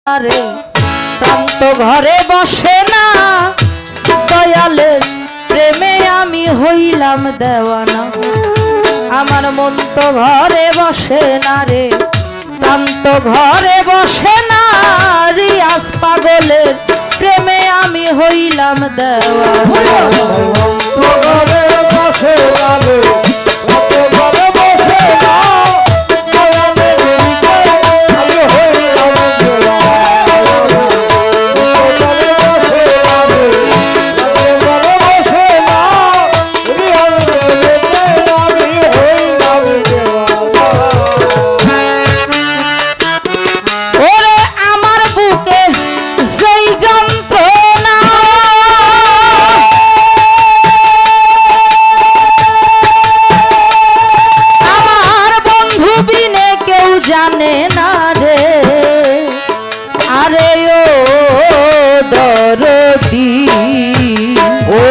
রে প্রান্ত ঘরে বসে না, দয়ালের প্রেমে আমি হইলাম দেওয়ানা। আমার মন তো ঘরে বসে না রে, প্রান্ত ঘরে বসে না, রিয়াজ পাগলের প্রেমে আমি হইলাম দেওয়ানা। ঘরে বসে না রে, ঘরে বসে না, জানে না রে, আরে ও দরদি ও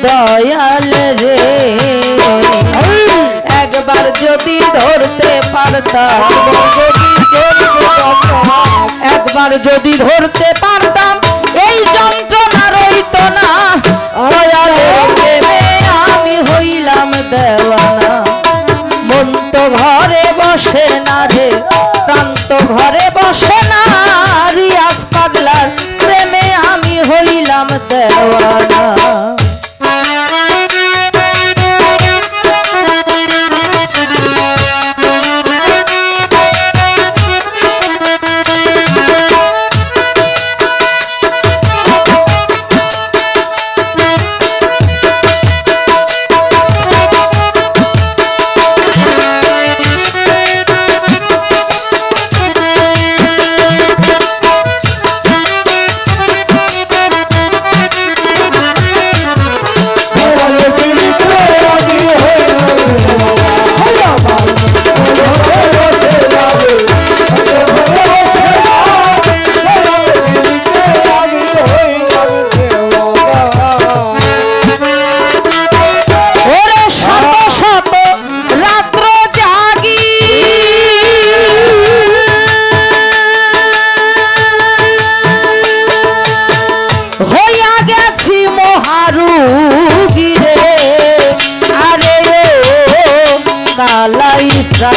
দয়াল রে, একবার যদি ধরতে পারতাম, একবার যদি ধরতে পারতাম এই যন্ত্রণা রইত না। দয়ালের প্রেমে আমি হইলাম দেওয়ানা। মন তো ঘরে বসে না রে, প্রান্ত ঘরে বসে না, রিয়াজ পাগলার প্রেমে আমি হইলাম দেওয়ানা। কালাইসা